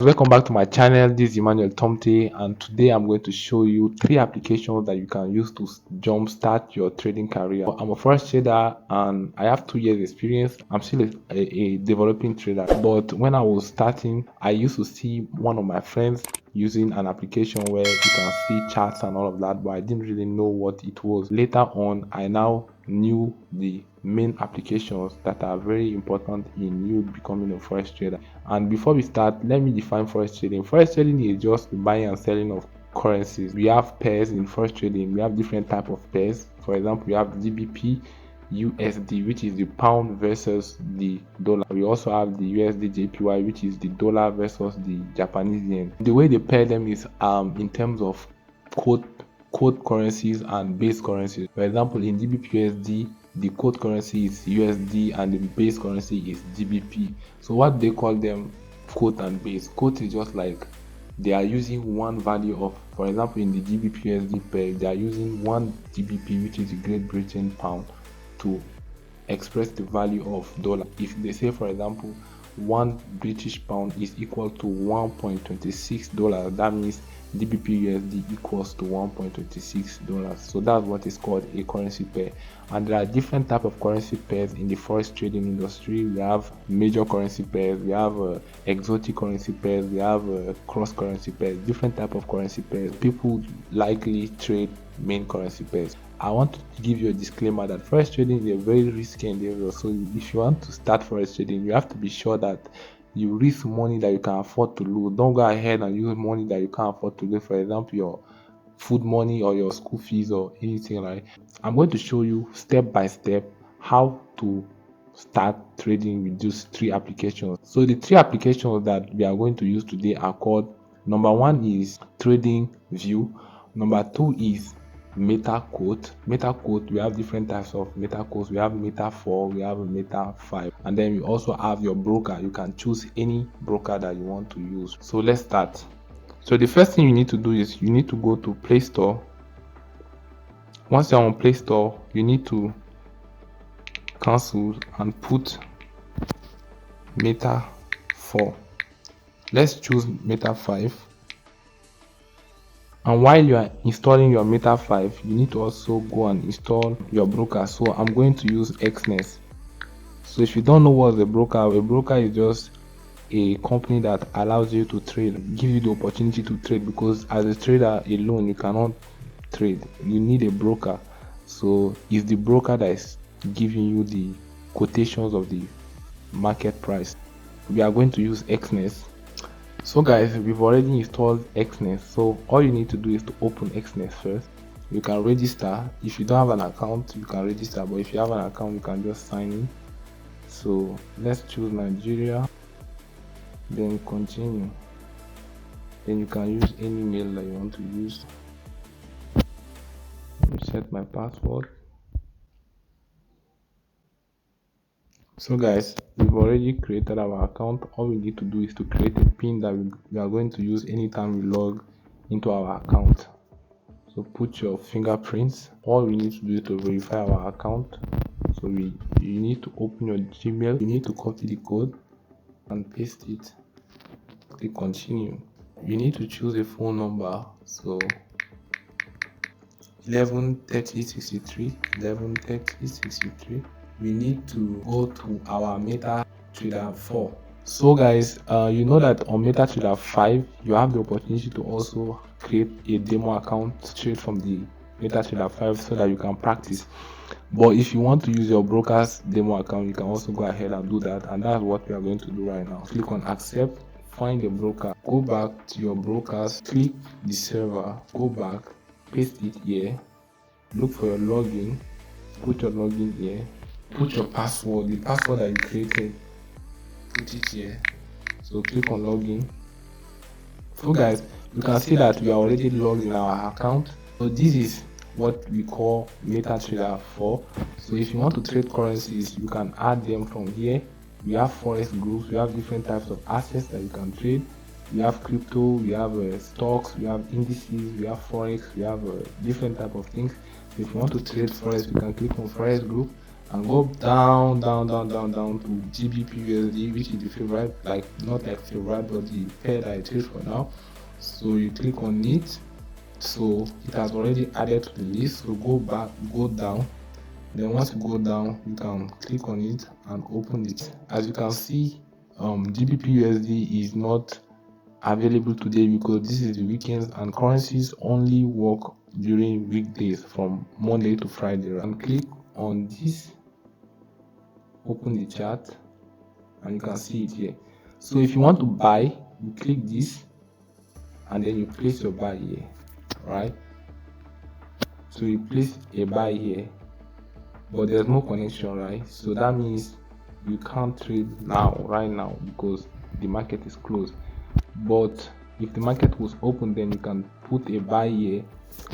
Welcome back to my channel. This is Emmanuel Tomte, and today I'm going to show you 3 applications that you can use to jumpstart your trading career. I'm a forex trader and I have 2 years experience. I'm still a developing trader, but when I was starting, I used to see one of my friends using an application where you can see charts and all of that, but I didn't really know what it was. Later on, I now knew the main applications that are very important in you becoming a forex trader. And before we start, let me define forex trading. Forex trading is just the buying and selling of currencies. We have pairs in forex trading. We have different type of pairs. For example, we have GBP USD, which is the pound versus the dollar. We also have the USD JPY, which is the dollar versus the Japanese yen. The way they pair them is in terms of code currencies and base currencies. For example, in GBP USD, the code currency is USD and the base currency is GBP. So what they call them quote and base. Quote is just like they are using one value of, for example, in the GBP USD pair, they are using one GBP, which is the Great Britain pound, to express the value of dollar. If they say, for example, 1 British pound is equal to $1.26, that means GBP USD equals to $1.26. So that's what is called a currency pair. And there are different type of currency pairs in the forex trading industry. We have major currency pairs, we have exotic currency pairs, we have cross currency pairs, different type of currency pairs. People likely trade main currency pairs. I want to give you a disclaimer that forex trading is a very risky endeavor. So if you want to start forex trading, you have to be sure that you risk money that you can afford to lose. Don't go ahead and use money that you can't afford to lose. For example, your food money or your school fees or anything. Like, I'm going to show you step by step how to start trading with these 3 applications. So the 3 applications that we are going to use today are called: number 1 is Trading View, number 2 is MetaQuote. MetaQuote, we have different types of MetaQuotes. We have Meta 4, we have Meta 5, and then we also have your broker. You can choose any broker that you want to use. So let's start. So the first thing you need to do is you need to go to Play Store. Once you're on Play Store, you need to cancel and put Meta 4. Let's choose Meta 5. And while you are installing your Meta 5, you need to also go and install your broker. So I'm going to use Xness. So if you don't know what's a broker is just a company that allows you to trade, give you the opportunity to trade, because as a trader alone you cannot trade. You need a broker. So it's the broker that is giving you the quotations of the market price. We are going to use Xness. So guys, we've already installed Xness. So all you need to do is to open Xness first. You can register. If you don't have an account, you can register, but if you have an account, you can just sign in. So let's choose Nigeria, then continue. Then you can use any mail that you want to use. Let me set my password. So guys, we've already created our account. All we need to do is to create a pin that we are going to use anytime we log into our account. So put your fingerprints. All we need to do is to verify our account. So you need to open your Gmail. You need to copy the code and paste it. Click continue. You need to choose a phone number. So 113063, 113063. We need to go to our MetaTrader 4. So guys, you know that on MetaTrader 5 you have the opportunity to also create a demo account straight from the MetaTrader 5 so that you can practice. But if you want to use your broker's demo account, you can also go ahead and do that, and that's what we are going to do right now. Click on accept, find a broker, go back to your brokers, click the server, go back, paste it here, look for your login, put your login here, put your password, the password that you created, put it here. So click on login. So guys, you can see that we are already logged in our account. So this is what we call MetaTrader 4. So if you want to trade currencies, you can add them from here. We have forex groups, we have different types of assets that you can trade. We have crypto, we have stocks, we have indices, we have forex, we have different type of things. So if you want to trade forex, you can click on forex group, and go down to GBP USD, which is the favorite, like not like favorite, but the pair that I trade for now. So you click on it. So it has already added to the list. So go back, go down. Then once you go down, you can click on it and open it. As you can see, GBP USD is not available today because this is the weekends and currencies only work during weekdays from Monday to Friday. And click on this, open the chart, and you can see it here. So if you want to buy, you click this and then you place your buy here, right? So you place a buy here, but there's no connection, right? So that means you can't trade now, right now, because the market is closed. But if the market was open, then you can put a buy here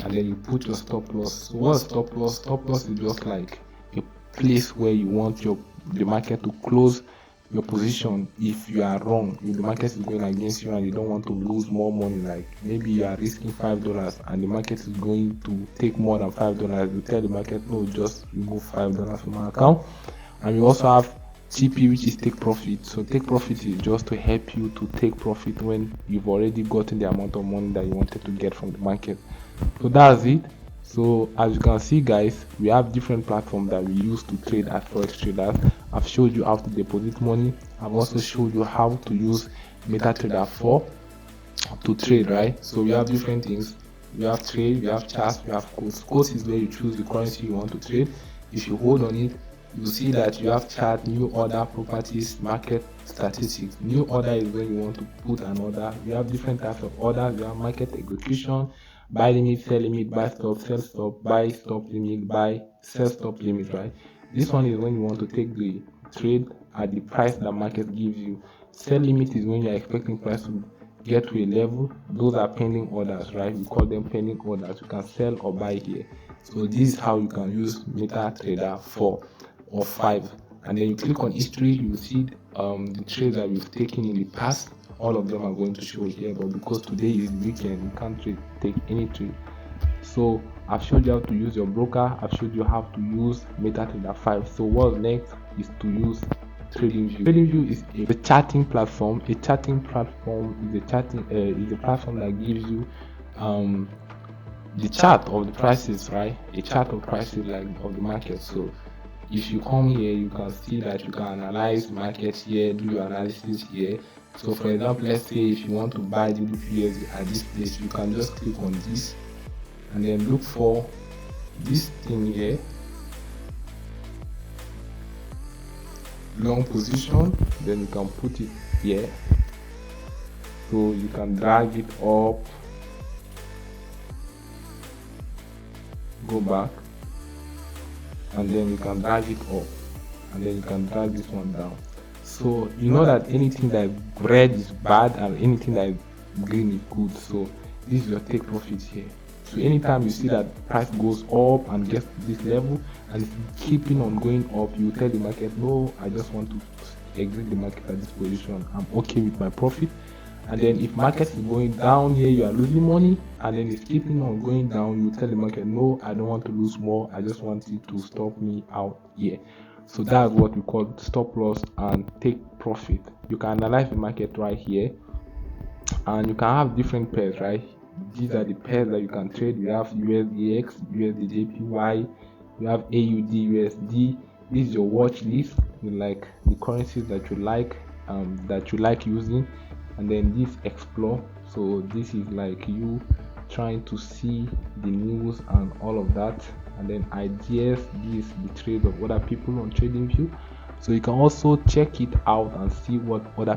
and then you put your stop loss. So what's stop loss? Stop loss is just like a place where you want the market to close your position if you are wrong, if the market is going against you and you don't want to lose more money. Like maybe you are risking $5 and the market is going to take more than $5, you tell the market, no, just remove $5 from my account. And you also have TP, which is take profit. So take profit is just to help you to take profit when you've already gotten the amount of money that you wanted to get from the market. So that's it. So as you can see, guys, we have different platforms that we use to trade as forex traders. I've showed you how to deposit money. I've also showed you how to use MetaTrader 4 to trade, right? So we have different things. We have trade, we have charts, we have quotes. Quotes is where you choose the currency you want to trade. If you hold on it, you see that you have chart, new order, properties, market, statistics. New order is when you want to put an order. You have different types of orders. You have market execution, buy limit, sell limit, buy stop, sell stop, buy stop limit, buy sell stop limit, right? This one is when you want to take the trade at the price that market gives you. Sell limit is when you're expecting price to get to a level. Those are pending orders, right? We call them pending orders. You can sell or buy here. So this is how you can use MetaTrader 4 or 5. And then you click on history, you will see the trades that we've taken in the past. All of them are going to show here, but because today is weekend, you can't take any trade. So I've showed you how to use your broker. I've showed you how to use MetaTrader 5. So what's next is to use TradingView. TradingView is a charting platform. A charting platform is a platform that gives you the chart of the prices, right? A chart of prices like of the market. So if you come here, you can see that you can analyze markets here, do your analysis here. So for example, let's say if you want to buy the USD at this place, you can just click on this and then look for this thing here, long position, then you can put it here. So you can drag it up, go back, and then you can drag it up, and then you can drag this one down. So you know that anything that is red is bad and anything that is green is good. So this is your take profit here. So anytime you see that price goes up and gets to this level and it's keeping on going up, you tell the market, no, I just want to exit the market at this position. I'm okay with my profit. And then if market is going down here, you are losing money, and then it's keeping on going down, you tell the market, no, I don't want to lose more, I just want it to stop me out here. So that's what we call stop loss and take profit. You can analyze the market right here, and you can have different pairs, right? These are the pairs that you can trade. We have USDX, USDJPY, we have AUD, USD. This is your watch list, like the currencies that you like using. And then this explore, so this is like you trying to see the news and all of that. And then ideas, this the trades of other people on TradingView. So you can also check it out and see what other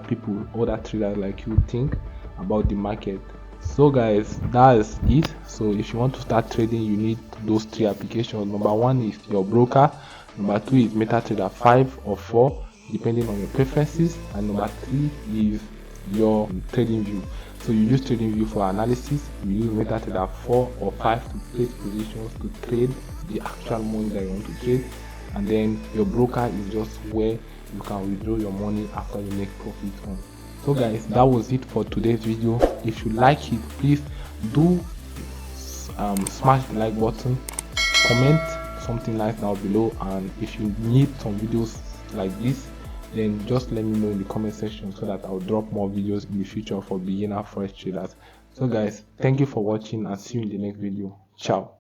traders like you think about the market. So guys, that's it. So if you want to start trading, you need those 3 applications. Number 1 is your broker, number 2 is MetaTrader 5 or 4 depending on your preferences, and number 3 is your TradingView. So you use TradingView for analysis, you use MetaTrader 4 or 5 to place positions to trade the actual money that you want to trade, and then your broker is just where you can withdraw your money after you make profit on. So guys, that was it for today's video. If you like it, please do smash the like button, comment something nice down below, and if you need some videos like this, then just let me know in the comment section so that I'll drop more videos in the future for beginner forex traders. So guys, thank you for watching and see you in the next video. Ciao.